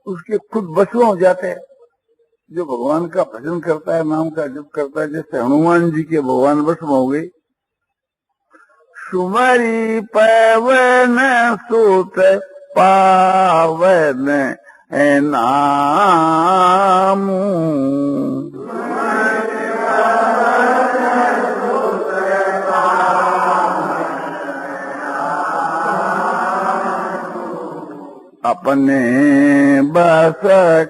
उसके खुद वश में हो जाते हैं। जो भगवान का भजन करता है, नाम का जप करता है, जैसे हनुमान जी के भगवान वश में हो गए। सुमरी पवन सुत पावन है नाम, अपने बस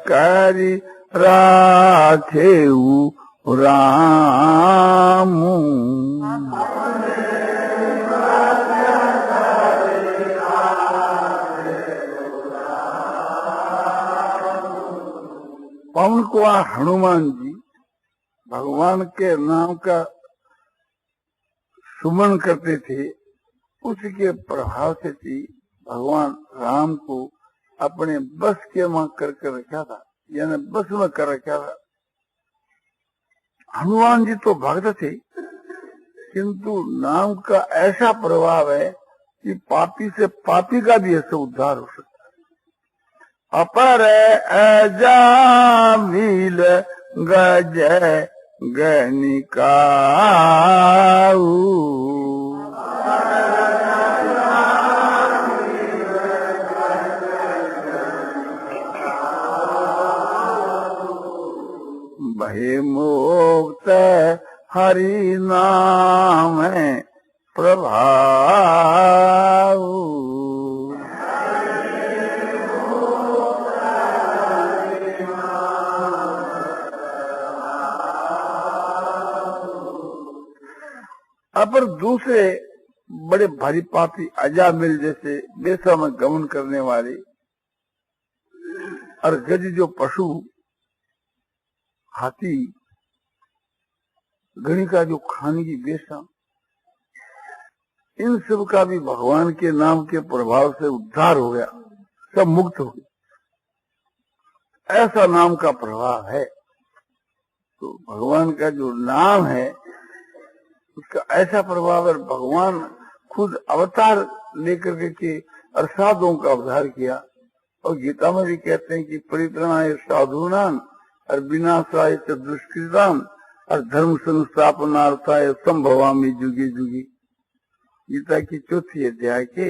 करी राखेऊ राम। पवन कुमार हनुमान जी भगवान के नाम का सुमन करते थे, उसके प्रभाव से थी भगवान राम को अपने बस के में कर रखा था, यानी बस में कर रखा था। हनुमान जी तो भक्त थे, किंतु नाम का ऐसा प्रभाव है कि पापी से पापी का भी ऐसा उद्धार हो सकता है। अपर अजामिल गज गनिकाऊ, भय मुक्त हरि नाम प्रभाव। अपर दूसरे बड़े भारी पापी अजामिल जैसे बेसा में गमन करने वाले और गज जो पशु, हाथी, गणिका जो खाने की बेसा, इन सब का भी भगवान के नाम के प्रभाव से उद्धार हो गया, सब मुक्त हो गए। ऐसा नाम का प्रभाव है। तो भगवान का जो नाम है उसका ऐसा प्रभाव है। भगवान खुद अवतार लेकर के और साधुओं का उद्धार किया, और गीता में भी कहते हैं कि परित्राणाय साधूनां और विनाशाय च दुष्कृतां और धर्म संस्थापनार्थाय संभवामि जुगे जुगे। गीता की चौथी अध्याय के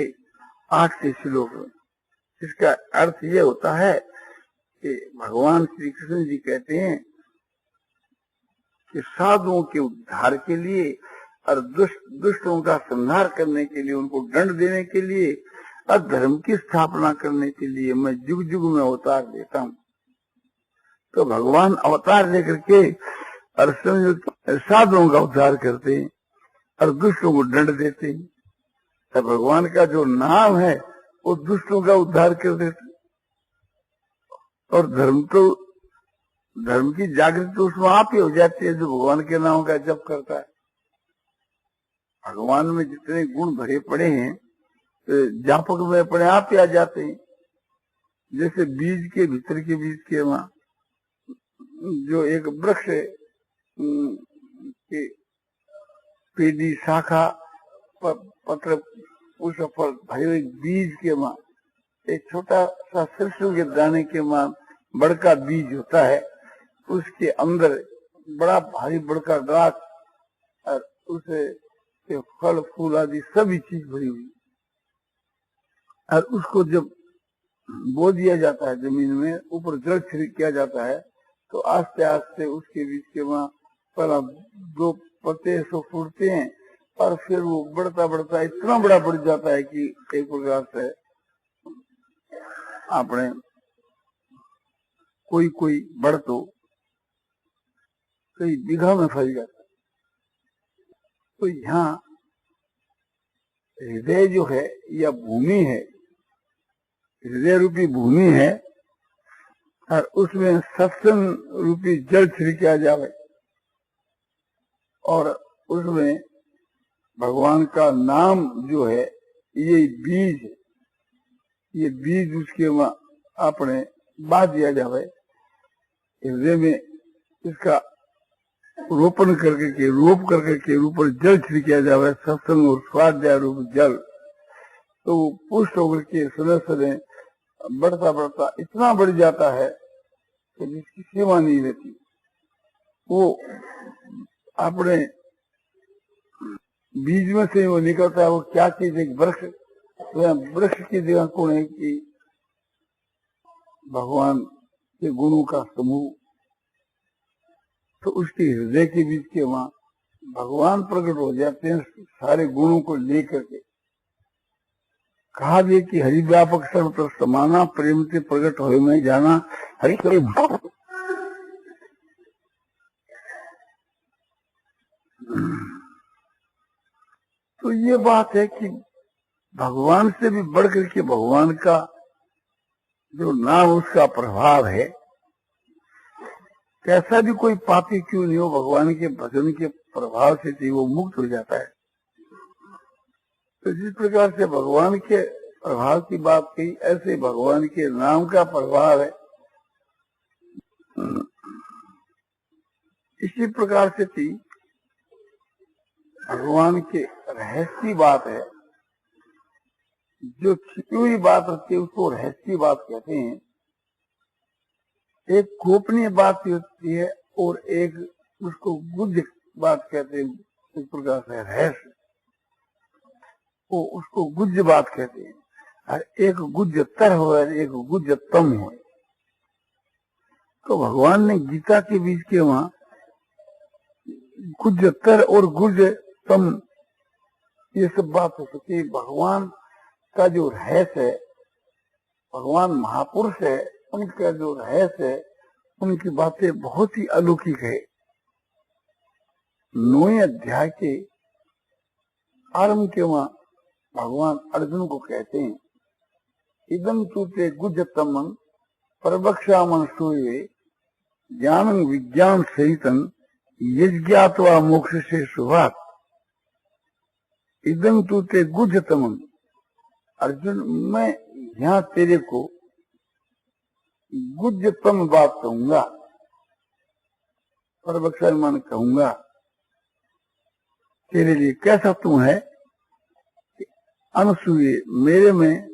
8वें श्लोक में इसका अर्थ ये होता है कि भगवान श्री कृष्ण जी कहते हैं कि साधुओं के उद्धार के लिए और दुष्टों का संहार करने के लिए, उनको दंड देने के लिए और धर्म की स्थापना करने के लिए मैं जुग जुग में अवतार देता हूँ। तो भगवान अवतार लेकर के और साधुओं का उद्धार करते हैं और दुष्टों को दंड देते हैं। तो भगवान का जो नाम है वो दुष्टों का उद्धार कर देते, और धर्म की जागृति तो उसमें आप ही हो जाती है जो भगवान के नाम का जप करता है। भगवान में जितने गुण भरे पड़े हैं जापक में अपने आप ही आ जाते हैं। जैसे बीज के भीतर के बीज के वहां जो एक वृक्ष के पेड़ी शाखा पत्र उस फल भरे बीज के मां एक छोटा सा सरसों के दाने के मां बड़का बीज होता है, उसके अंदर बड़ा भारी बड़का गाछ और उसे फल फूल आदि सभी चीज भरी हुई, और उसको जब बो दिया जाता है जमीन में, ऊपर जल छिड़क किया जाता है, तो आस्ते आस्ते उसके बीच के वहां पहला 2 पत्ते सो फूटते हैं और फिर वो बढ़ता बढ़ता इतना बड़ा बढ़ जाता है कि एक प्रकार से आपने कोई बढ़ तो कई बीघा में फैल जाता है। तो यहाँ हृदय जो है या भूमि है, हृदय रूपी भूमि है, और उसमें सत्संग रूपी जल छिड़का जावे और उसमें भगवान का नाम जो है ये बीज है, ये बीज उसके अपने बा दिया जावे, हृदय में इसका रोपण करके के रोप करके के ऊपर जल छिड़किया जावे, सत्संग और स्वाध्याय रूप जल, तो वो पुष्ट होकर के सुने बढ़ता बढ़ता इतना बढ़ जाता है कि जिसकी सीमा नहीं रहती। वो अपने बीज में से वो निकलता है। वो क्या चीज, एक वृक्ष, तो वृक्ष की जगह कौन है कि भगवान के गुणों का समूह। तो उसके हृदय के बीच के वहां भगवान प्रकट हो जाते हैं सारे गुणों को लेकर के। कहा गया कि हरि व्यापक सर्वत्र समाना, प्रेम से प्रकट हो में जाना, हरि करे। तो ये बात है कि भगवान से भी बढ़कर के भगवान का जो नाम, उसका प्रभाव है। कैसा भी कोई पापी क्यों नहीं हो, भगवान के भजन के प्रभाव से वो मुक्त हो जाता है। तो जिस प्रकार से भगवान के प्रभाव की बात कही, ऐसे भगवान के नाम का प्रभाव है। इसी प्रकार से थी भगवान के रहस्य की बात है। जो छिपी हुई बात होती है उसको रहस्य की बात कहते हैं। एक गोपनीय बात होती है और एक उसको गुह्य बात कहते हैं। इस प्रकार से रहस्य वो उसको गुह्य बात कहते हैं। और एक गुह्यतर हो और एक गुह्यतम हो। तो भगवान ने गीता के बीच के वहां गुह्यतर और गुह्यतम ये सब बात हो सकती है। भगवान का जो रहस्य है, भगवान महापुरुष है, उनका जो रहस्य है, उनकी बातें बहुत ही अलौकिक है। 9वें अध्याय के आरंभ के वहां भगवान अर्जुन को कहते हैं, इदम तूते गुह्यतमं प्रवक्ष्यामि सूये ज्ञानं विज्ञान सहितं यज्ञात्वा मोक्ष से शुभात्। इदम तूते गुह्यतमं, अर्जुन मैं यहाँ तेरे को गुह्यतम बात कहूंगा, प्रवक्ष्यामि कहूंगा। तेरे लिए कैसा तू है, अनसूये, मेरे में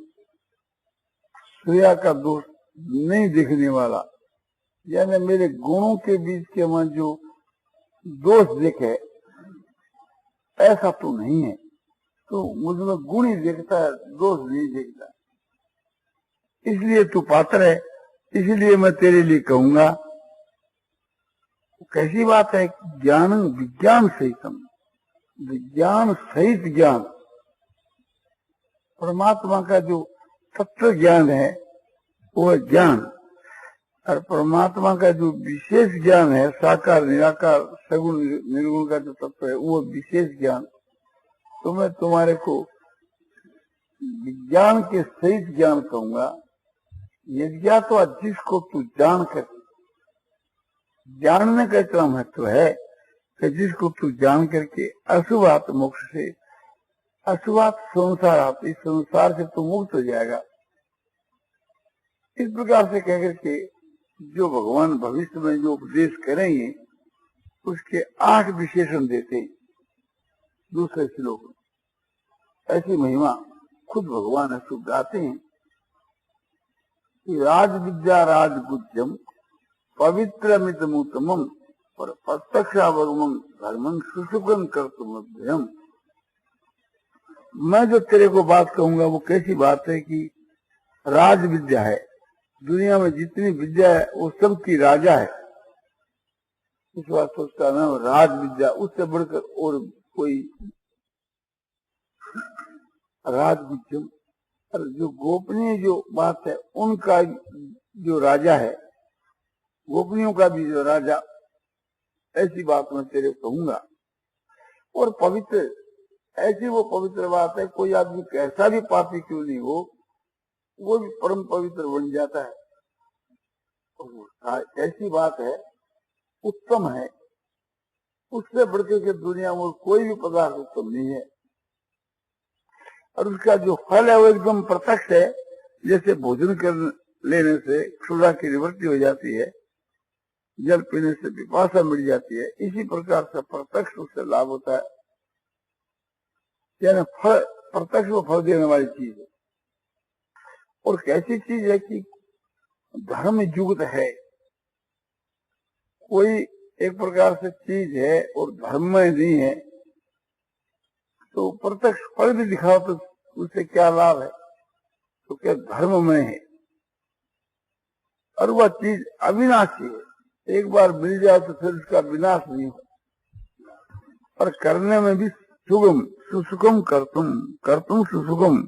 सूया का दोष नहीं दिखने वाला, यानी मेरे गुणों के बीच के वहां जो दोष दिखे ऐसा तो नहीं है। तो मुझमें गुण ही दिखता है, दोष नहीं दिखता। इसलिए तू पात्र है, इसलिए मैं तेरे लिए कहूंगा। कैसी बात है, ज्ञान विज्ञान सहितम, विज्ञान सहित ज्ञान। परमात्मा का जो तत्व ज्ञान है वो है ज्ञान, और परमात्मा का जो विशेष ज्ञान है, साकार निराकार सगुण निर्गुण का जो तत्व है वो विशेष ज्ञान। तो मैं तुम्हारे को विज्ञान के सहित ज्ञान कहूंगा। यज्ञात्वा, जिसको तू जान कर, जानने का इतना महत्व है कि जिसको तू जान करके अशुभात मोक्ष से, अशुभात संसार आती, इस संसार से तू मुक्त हो जाएगा। इस प्रकार से कहकर के जो भगवान भविष्य में जो उपदेश करेंगे उसके 8 विशेषण देते हैं दूसरे श्लोक में। ऐसी महिमा खुद भगवान अशुभ गाते हैं कि राज विद्या राजगुज्यम पवित्रमितमुत्तमम पर प्रत्यक्षावगमम धर्मं सुसुखं कर्तुमभ्यम। मैं जो तेरे को बात कहूंगा वो कैसी बात है कि राज विद्या है। दुनिया में जितनी विद्या है वो सबकी राजा है, इस बात उसका नाम राज विद्या। उससे बढ़कर और कोई राजगुज्यम, और जो गोपनीय जो बात है उनका जो राजा है, गोपनीयों का भी जो राजा, ऐसी बात मैं तेरे कहूंगा। और पवित्र, ऐसी वो पवित्र बात है, कोई आदमी कैसा भी पापी क्यों नहीं हो वो भी परम पवित्र बन जाता है। और ऐसी बात है, उत्तम है, उससे बढ़कर के दुनिया में कोई भी पदार्थ उत्तम नहीं है। और उसका जो फल है वो एकदम प्रत्यक्ष है। जैसे भोजन कर लेने से क्षुधा की निवृत्ति हो जाती है, जल पीने से पिपासा मिट जाती है, इसी प्रकार से प्रत्यक्ष उससे लाभ होता है। यानी फल, प्रत्यक्ष वो फल देने वाली चीज है। और कैसी चीज है कि धर्म युक्त है, कोई एक प्रकार से चीज है और धर्म में नहीं है, तो प्रत्यक्ष फल भी दिखाओ तो उससे क्या लाभ है? तो क्या धर्म में है, और वह चीज अविनाशी है, एक बार मिल जाए तो फिर उसका विनाश नहीं हो, और करने में भी सुगम, सुसुगम करतुम सुसुगम,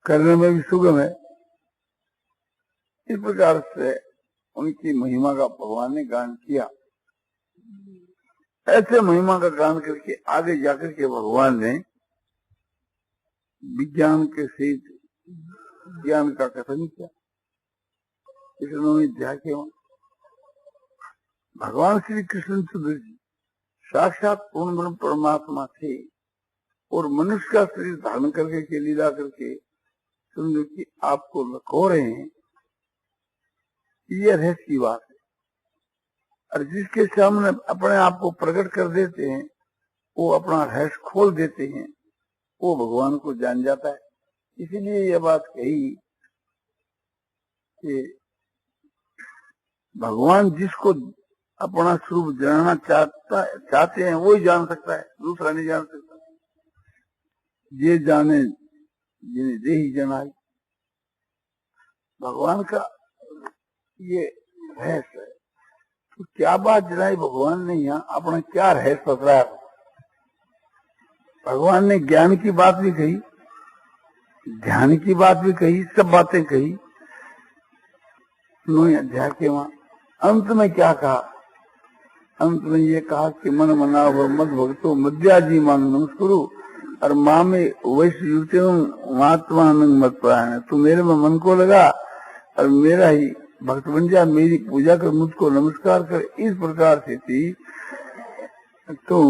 करने में भी सुगम है। इस प्रकार से उनकी महिमा का भगवान ने गान किया। ऐसे महिमा का गान करके आगे जाकर के भगवान ने विज्ञान के सहित ज्ञान का कथन किया। अध्याय के भगवान श्री कृष्णचंद्र जी साक्षात पूर्ण ब्रह्म परमात्मा थे और मनुष्य का शरीर धारण करके के लीला करके समझो कि आपको लखो रहे हैं, ये रहस्य की बात है। और जिसके सामने अपने आप को प्रकट कर देते हैं, वो अपना रहस्य खोल देते हैं, वो भगवान को जान जाता है। इसीलिए ये बात कही कि भगवान जिसको अपना स्वरूप जानना चाहते हैं वो ही जान सकता है, दूसरा नहीं जान सकता। ये जाने जिन्हें दे ही जनाई, भगवान का ये रहस्य है। तो क्या बात जनाई भगवान ने यहाँ अपना क्या रहस्य बताया? भगवान ने ज्ञान की बात भी कही, ध्यान की बात भी कही, सब बातें कही। 9 अध्याय के वहां अंत में क्या कहा? अंत में ये कहा कि मन मना व मद भक्तो मध्याजी मान नमस्कुरु और माँ में वैश्य महात्मा मत पाया। तू मेरे में मन को लगा और मेरा ही भक्त बन जा, मेरी पूजा कर, मुझको नमस्कार कर। इस प्रकार से थी तो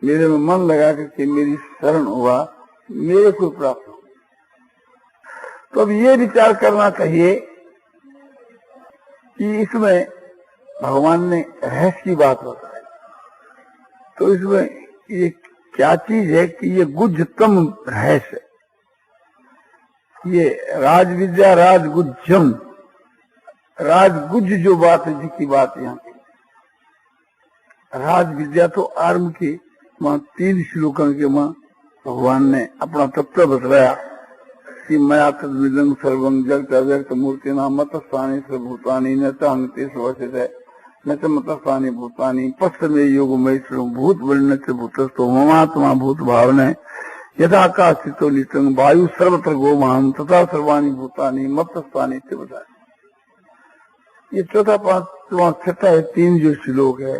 मेरे में मन लगा करके मेरी शरण हुआ, मेरे को प्राप्त हो। तो अब ये विचार करना चाहिए कि इसमें भगवान ने रहस्य की बात बताई, तो इसमें ये क्या चीज है कि ये गुज्जतम रहस्य, ये राज विद्या राजगुज्जम, राजगुज जो बात है जिसकी बात यहाँ की, राज विद्या तो आरंभ की वहां 3 श्लोकों के वहां भगवान ने अपना तत्व बतलाया कि मया तद्विदं सर्वं जगत अव्यक्त मूर्ति नाम मतस्थानी सर्वभूतानि न च अंगते स्वसित है न च मतस्थानी भूतानि पश्चिमे योग मय भूत वर्ण से भूतस्थो ममात्मा भूत भावना यथाकाशितो नितंग वायु सर्वत्र गोमाम तथा सर्वाणी भूतानि मतस्थानी से बताया। ये चौथा 5वां 6 है, 3 जो श्लोक है,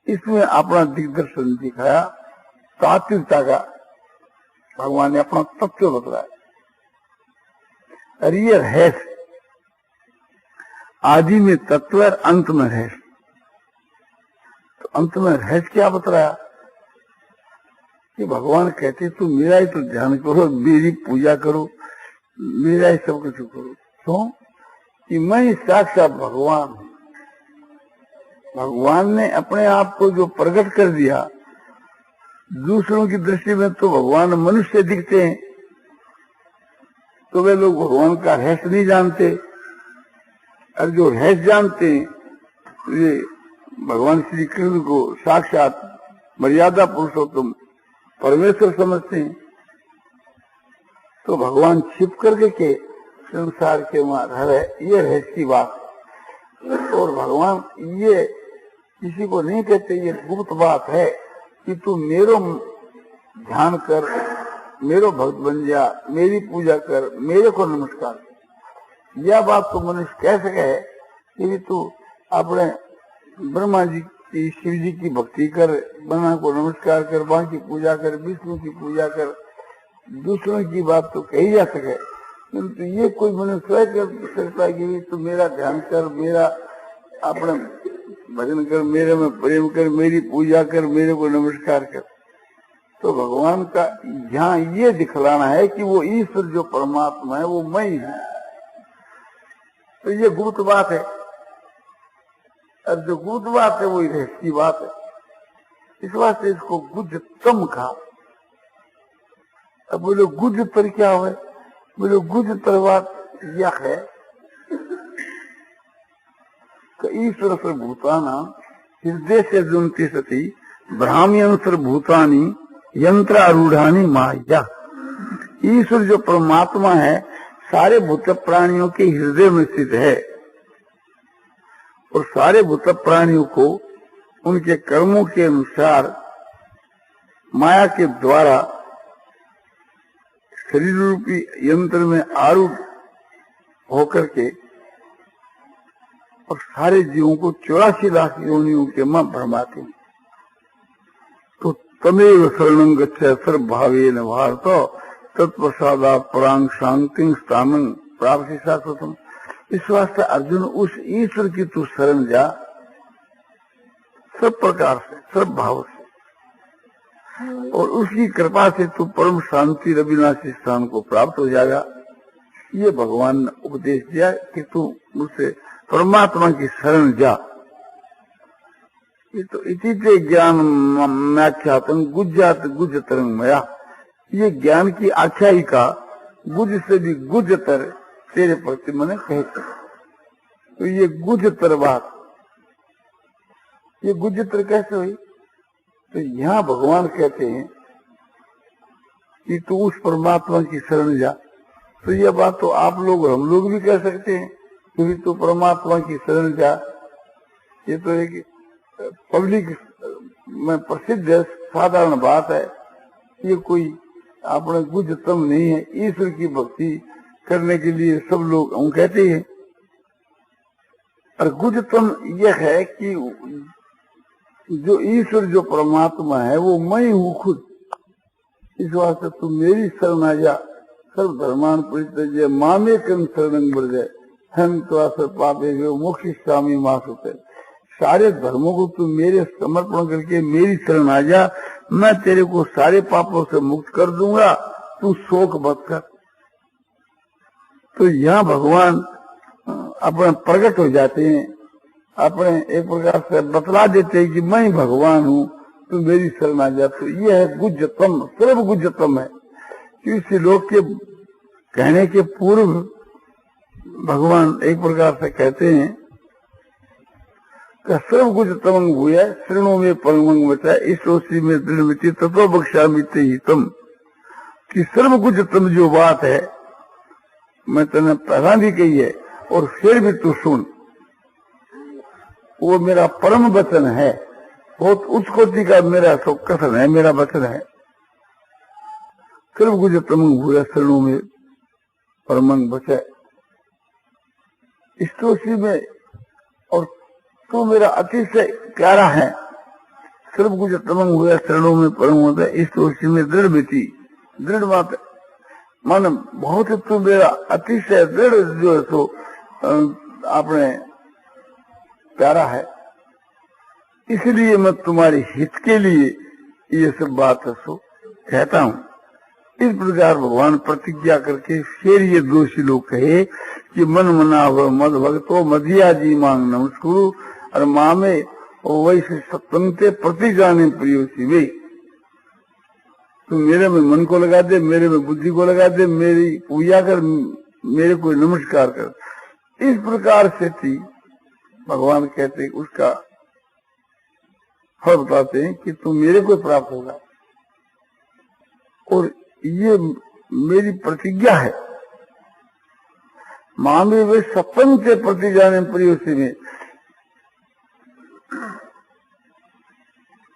इसमें अपना दिग्दर्शन दिखाया, तात्विकता का भगवान ने अपना तत्व बतलाया। और ये रहस्य आदि में तत्व और अंत में रहस्य। तो अंत में रहस्य क्या बतलाया कि भगवान कहते तू मेरा ही तो ध्यान करो, मेरी पूजा करो, मेरा ही सब कुछ करो। क्यों? कि मैं ही साक्षात भगवान हूं। भगवान ने अपने आप को जो प्रकट कर दिया, दूसरों की दृष्टि में तो भगवान मनुष्य दिखते हैं, तो वे लोग भगवान का रहस्य नहीं जानते, और जो रहस्य जानते हैं ये भगवान श्री कृष्ण को साक्षात मर्यादा पुरुषोत्तम परमेश्वर समझते हैं। तो भगवान छिप करके के संसार के वहां रह रहे, ये रहस्य की बात। और भगवान ये किसी को नहीं कहते, ये गुप्त बात है कि तू मेरो ध्यान कर, मेरो भक्त बन जा, मेरी पूजा कर, मेरे को नमस्कार कर। यह बात तो मनुष्य कह सके है कि तू अपने ब्रह्मा जी की, शिव जी की भक्ति कर, ब्रह्मा को नमस्कार कर, मां की पूजा कर, विष्णु की पूजा कर, दूसरों की बात तो कही जा सके, किंतु ये कोई मनुष्य स्वयं कर सकता है कि तू मेरा ध्यान कर, मेरा अपने भजन कर, मेरे में प्रेम कर, मेरी पूजा कर, मेरे को नमस्कार कर। तो भगवान का यहाँ ये दिखलाना है कि वो ईश्वर जो परमात्मा है वो मैं ही हूं। तो ये गुप्त बात है, और जो गुप्त बात है वो रहस्य की बात है। इस वास्ते इसको गुज्जतम कहा। अब बोले गुज्ज पर क्या हुआ? बोले गुज्जतर बात यह है कि ईश्वर सर्वभूताना हृदय से जुनती सती ब्राह्मण सर्वभूतानी यंत्रारूढ़ानी माया। ईश्वर जो परमात्मा है सारे भूत प्राणियों के हृदय में स्थित है और सारे भूत प्राणियों को उनके कर्मों के अनुसार माया के द्वारा शरीर रूपी यंत्र में आरूढ़ होकर के और सारे जीवों को 84 लाख योनियों के मां भरमाते हैं। तो तमेव शरणं गच्छ सर्वभावेन भारत तत्प्रसादा परांग शांति स्थानं प्राप्ति शाश्वतम। इस वास्ते अर्जुन उस ईश्वर की तू शरण जा, सब प्रकार से, सब भाव से, और उसकी कृपा से तू परम शांति अविनाशी स्थान को प्राप्त हो जाएगा। ये भगवान ने उपदेश दिया कि तू मुझसे परमात्मा की शरण जा। ये तो इति ते ज्ञान व्याख्यातम गुज्जात गुज्जतरं मया। ये ज्ञान की आख्यायिका गुज से भी गुज्जतर तेरे प्रति मैंने कहते। तो ये गुज्जतर बात, ये गुज्जतर कैसे हुई? तो यहाँ भगवान कहते हैं कि तू उस परमात्मा की शरण जा। तो यह बात तो आप लोग और हम लोग भी कह सकते हैं कि तू परमात्मा की शरण जा। ये तो एक पब्लिक में प्रसिद्ध है, साधारण बात है। ये कोई अपने गुज्जतम नहीं है। ईश्वर की भक्ति करने के लिए सब लोग हम कहते हैं। और गुज्जतम यह है कि जो ईश्वर जो परमात्मा है वो मैं हूँ खुद। इस वास्ते तू मेरी शरण आ जा। सर्व धर्मान परित्यज्य मामेकं शरणं व्रज हम तो पापे मोक्षयिष्यामि मा शुचः। सारे धर्मों को तू मेरे समर्पण करके मेरी शरण आ जा, मैं तेरे को सारे पापों से मुक्त कर दूंगा, तू शोक मत कर। तो यहाँ भगवान अपने प्रकट हो जाते हैं, अपने एक प्रकार से बतला देते हैं कि मैं भगवान हूँ, तू मेरी शरण आ जा। तो यह है गुज्जतम, सर्व गुज्जतम है। इस लोक के कहने के पूर्व भगवान एक प्रकार से कहते हैं सर्व गुज्जतमं भूय शृणु में परमं वचः इष्टोसी में दृढ़मिति ततो बक्ष्यामि ते हितम। कि सर्व गुज्जतम जो बात है मैं तेने पहला भी कही है और फिर भी तू सुन। वो मेरा परम वचन है, बहुत उच्च कोटि का मेरा तो कथन है, मेरा वचन है। सर्व गुज्जतमं भूय शृणु में परमं वचः इष्टोसी में, और तू मेरा अतिशय प्यारा है। सर्व गुज्जतमं भूय शरणों में परम होता है इष्टोसी में दृढ़मिति। दृढ़ बात मन बहुत तू मेरा अतिशय दृढ़ जो है सो आपने प्यारा है, इसलिए मैं तुम्हारे हित के लिए ये सब बात सो कहता हूँ। इस प्रकार भगवान प्रतिज्ञा करके फिर ये दो श्लोक कहे कि मन मना मद भक्तो मधिया जी मांग नमस्कुरु और मामे वैसे सत्संगते प्रति जाने प्रियो शिवे। तू मेरे में मन को लगा दे, मेरे में बुद्धि को लगा दे, मेरी पूजा कर, मेरे को नमस्कार कर। इस प्रकार से थी भगवान कहते उसका फल बताते हैं कि तू मेरे को प्राप्त होगा। और ये मेरी प्रतिज्ञा है। मामे वे सत्संग से प्रति जाने प्रियो शिवे,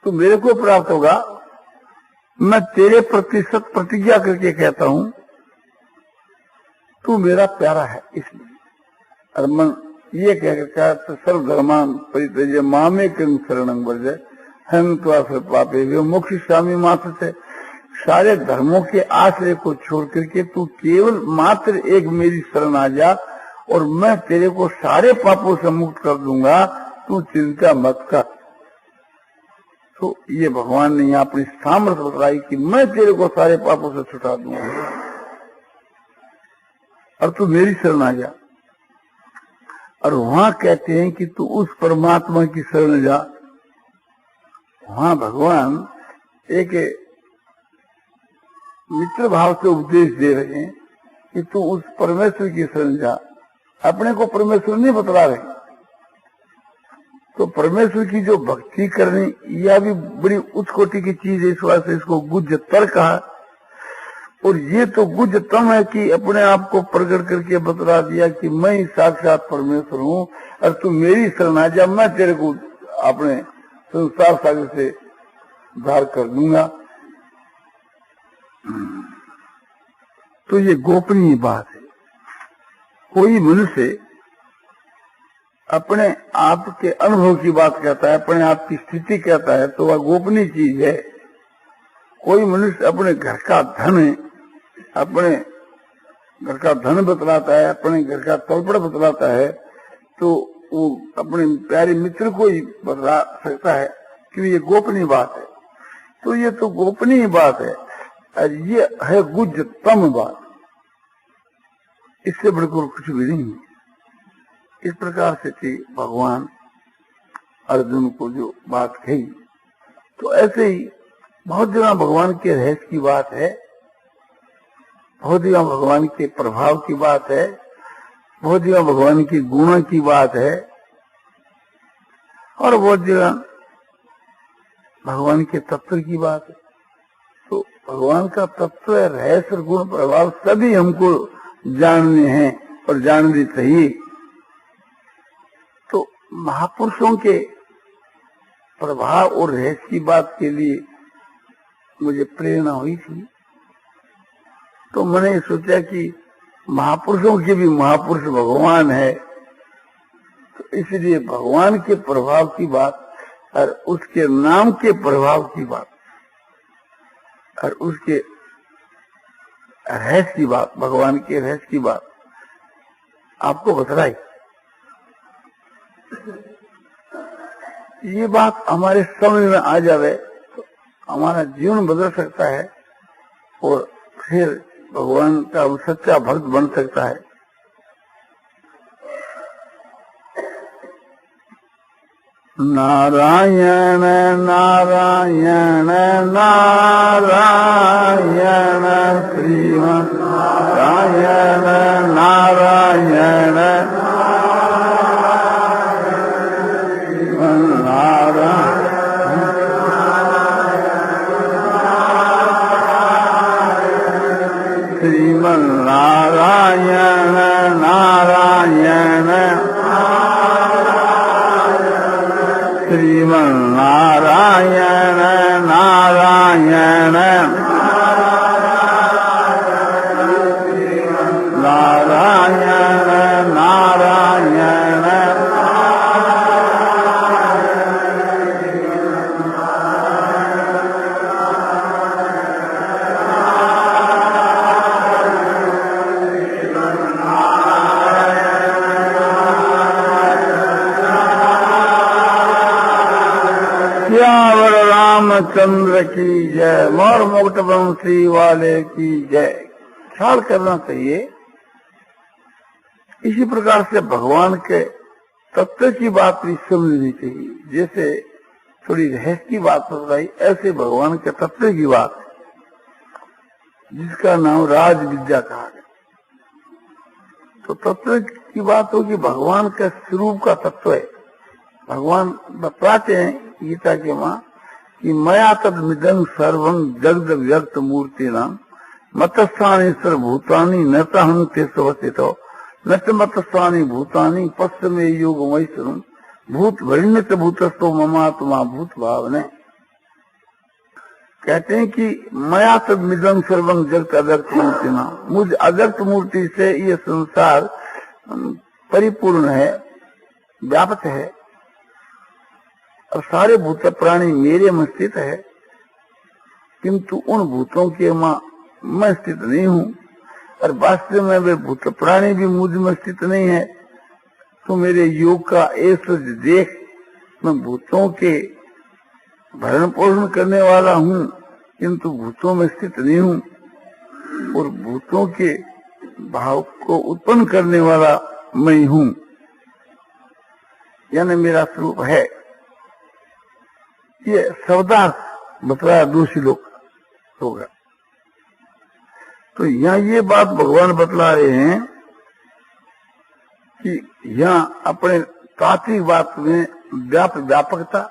तो मेरे को प्राप्त होगा। मैं तेरे प्रति सत प्रतिज्ञा करके कहता हूं तू मेरा प्यारा है, इसलिए। और मन ये कह सर्व धर्मान परित्यज्य मामेकं शरणं व्रज हम तो पापे मोक्षयिष्यामि मा शुचः। सारे धर्मों के आश्रय को छोड़ करके तू केवल मात्र एक मेरी शरण आ जा और मैं तेरे को सारे पापों से मुक्त कर दूंगा, तू चिंता मत कर। तो ये भगवान ने यहाँ अपनी सामर्थ्य बताई कि मैं तेरे को सारे पापों से छुटा दूंगा और तू मेरी शरण आ जा। और वहां कहते हैं कि तू उस परमात्मा की शरण जा। वहां भगवान एक मित्र भाव से उपदेश दे रहे हैं कि तू उस परमेश्वर की शरण जा। अपने को परमेश्वर नहीं बतला रहे। तो परमेश्वर की जो भक्ति करनी, यह भी बड़ी उच्च कोटि की चीज है, इस वास्ते इसको गुज्जतर कहा। और ये तो गुज्जतम है कि अपने आप को प्रकट करके बतला दिया कि मैं ही साक्षात परमेश्वर हूँ और तू मेरी शरण आ जा, मैं तेरे को अपने संसार सागर से उद्धार कर दूंगा। तो ये गोपनीय बात है। कोई मनुष्य अपने आप के अनुभव की बात कहता है, अपने आप की स्थिति कहता है, तो वह गोपनीय चीज है। कोई मनुष्य अपने घर का धन, अपने घर का धन बतलाता है, अपने घर का तलपड़ बतलाता है, तो वो अपने प्यारे मित्र को ही बतला सकता है कि ये गोपनीय बात है। तो ये तो गोपनीय बात है और ये है गुज्जतम बात, इससे बढ़कर कुछ भी नहीं है। इस प्रकार से थी भगवान अर्जुन को जो बात कही। तो ऐसे ही बहुत जगह भगवान के रहस्य की बात है, बहुत जगह भगवान के प्रभाव की बात है, बहुत जगह भगवान की गुणों की बात है, और बहुत जगह भगवान के तत्व की बात है। तो भगवान का तत्व, रहस्य, गुण, प्रभाव सभी हमको जानने हैं और जानने चाहिए। तो महापुरुषों के प्रभाव और रहस्य की बात के लिए मुझे प्रेरणा हुई थी। तो मैंने सोचा कि महापुरुषों के भी महापुरुष भगवान है, तो इसलिए भगवान के प्रभाव की बात और उसके नाम के प्रभाव की बात और उसके रहस्य की बात, भगवान के रहस्य की बात आपको बतलाई। ये बात हमारे समझ में आ जावे तो हमारा जीवन बदल सकता है और फिर भगवान का सच्चा भक्त बन सकता है। नारायण नारायण नारायण श्रीमन नारायण नारायण श्रीमन नारायण नारायण श्रीमन नारायण नारायण नारायण नारायण श्यावर रामचंद्र की जय, मोर मुकुट वंशी वाले की जय। ख्याल करना चाहिए। इसी प्रकार से भगवान के तत्व की बात भी समझनी चाहिए। जैसे थोड़ी रहस्य की बात बताई, ऐसे भगवान के तत्व की बात है, जिसका नाम राज विद्या कहा गया। तो तत्व की बात होगी, भगवान के स्वरूप का तत्व है। भगवान बताते हैं गीता के मां कि मया तद मिदं सर्वं जगद व्यक्त मूर्ति नाम मतस्थानी सर्वभूतानि न तहं तेस्वस्थितो न च मतस्थानी भूतानि पश्चिमे योग मैसुरम भूत भरिण्यत भूतस्थो ममात्मा भूत भावने। कहते हैं कि मया तद मिदं सर्वं जगत अव्यक्त मूर्ति नाम, मुझ अव्यक्त मूर्ति से ये संसार परिपूर्ण है, व्याप्त है, और सारे भूत प्राणी मेरे में स्थित है, किंतु उन भूतों के मैं स्थित नहीं हूँ, और वास्तव में वे भूत प्राणी भी मुझ में स्थित नहीं है। तो मेरे योग का ऐश्वर्य देख, मैं भूतों के भरण पोषण करने वाला हूँ, किंतु भूतों में स्थित नहीं हूँ, और भूतों के भाव को उत्पन्न करने वाला मैं हूँ, यानी मेरा स्वरूप है। ये शब्दार्थ बतलाया दोषी लोग होगा। तो यहाँ ये बात भगवान बतला रहे हैं कि यहाँ अपने तात्विक बात में व्यापकता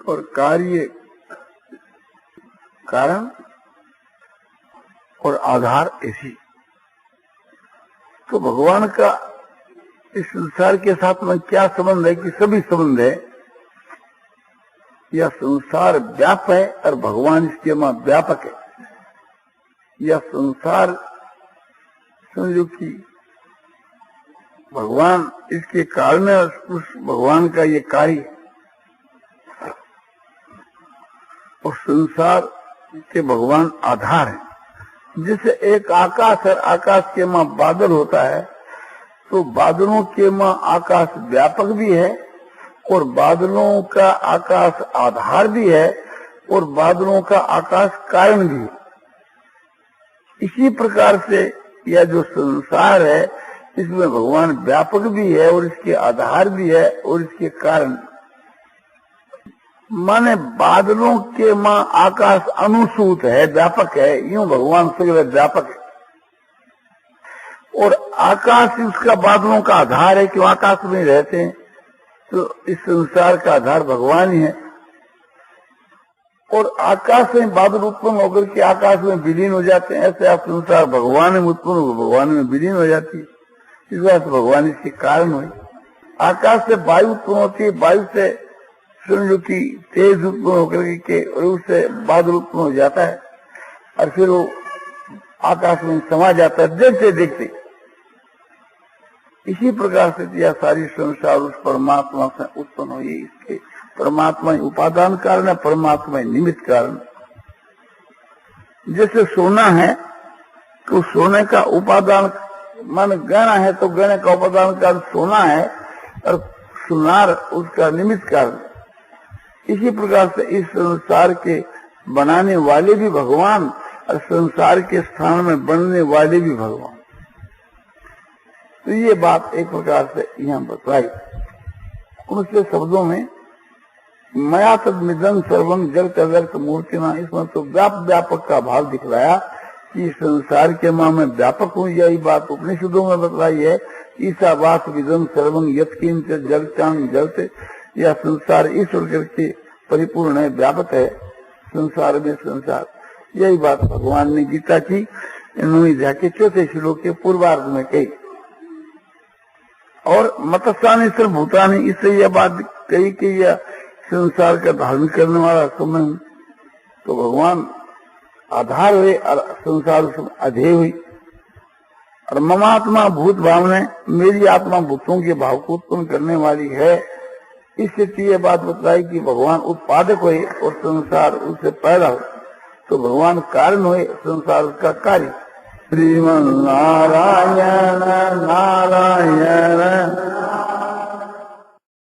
और कार्य कारण और आधार ऐसी। तो भगवान का इस संसार के साथ में क्या संबंध है कि सभी संबंध है, या संसार व्याप है और भगवान इसके में व्यापक है, या संसार समझो कि भगवान इसके कारण है, उस भगवान का ये कार्य, और संसार के भगवान आधार है। जैसे एक आकाश है, आकाश के मां बादल होता है, तो बादलों के मां आकाश व्यापक भी है और बादलों का आकाश आधार भी है और बादलों का आकाश कारण भी है। इसी प्रकार से यह जो संसार है इसमें भगवान व्यापक भी है और इसके आधार भी है और इसके कारण। माने बादलों के मां आकाश अनुसूत है, व्यापक है, यूं भगवान सगल व्यापक है और आकाश उसका बादलों का आधार है, क्यों आकाश में रहते हैं। तो इस संसार का आधार भगवान ही है और आकाश में बादल उत्पन्न होकर के आकाश में विलीन हो जाते हैं। ऐसे आप संसार भगवान में उत्पन्न होकर भगवान में विलीन हो जाती है। इस बात से भगवान इसके कारण हुए। आकाश से वायु उत्पन्न होती है, वायु से समझो कि तेज उत्पन्न होकर के और उससे बादल उत्पन्न हो जाता है और फिर वो आकाश में समा जाता है देखते देखते। इसी प्रकार से यह सारी संसार उस परमात्मा से उत्पन्न हुई। इसके परमात्मा ही उपादान कारण है, परमात्मा ही निमित्त कारण। जैसे सोना है तो सोने का उपादान मन गहना है, तो गहने का उपादान कारण सोना है और सुनार उसका निमित्त कारण। इसी प्रकार से इस संसार के बनाने वाले भी भगवान और संसार के स्थान में बनने वाले भी भगवान। तो ये बात एक प्रकार से यहाँ बताई। उनसे शब्दों में मया तद्मिदं सर्वं जगत व्यक्त मूर्तिना, इसमें तो व्यापक का भाव दिखलाया कि संसार के मां में व्यापक हूँ। यही बात उपनिषदों में बतलाई है। ईसा बात विदं सर्वं यत्किंच जगतां जगत, यह संसार ईश्वर करके परिपूर्ण है, व्यापक है संसार में संसार। यही बात भगवान ने गीता की इन्होंने जाके चौथे श्लोक के पूर्वार्ध में कही। और मतस्यानि सर्वभूतानि, इससे यह बात कही कि यह संसार का धारण करने वाला समय, तो भगवान आधार हुए और संसार अधेय हुई। और ममात्मा भूत भावना, मेरी आत्मा भूतों के भाव को उत्पन्न करने वाली है। इससे ये बात बताई कि भगवान उत्पादक हुए और संसार उससे पैदा हो, तो भगवान कारण हुए, संसार उसका कार्य। श्रीमन नारायण